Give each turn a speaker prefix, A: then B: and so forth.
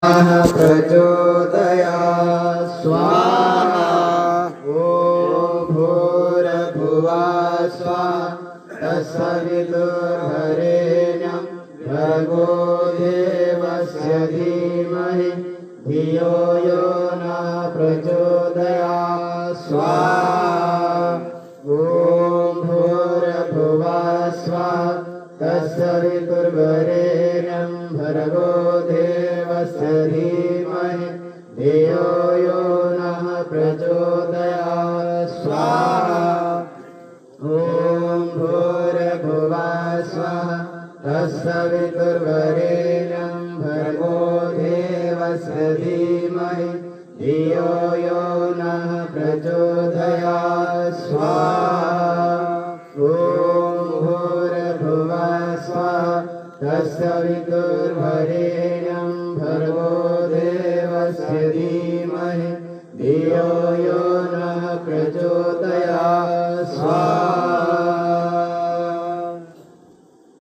A: प्रचोदयात् स्वाहा। ॐ भूर्भुवः स्वः तत्सवितुर्वरेण्यं भर्गो देवस्य धीमहि धियो यो नः प्रचोदयात् स्वाहा। ॐ भूर्भुवः स्वः तत्सवितुर्वरेण्यं भर्गो देवस्य धीमहि धियो यो नः प्रचोदयात् स्वाहा। ॐ भूर्भुवः स्वः तत्सवितुर्वरेण्यं भर्गो देवस्य धीमहि धियो यो नः प्रचोदयात् स्वाहा। ॐ भूर्भुवः स्वः तत्सवितुर्वरेण्यं भर्गो देवस्य धीमहि धियो यो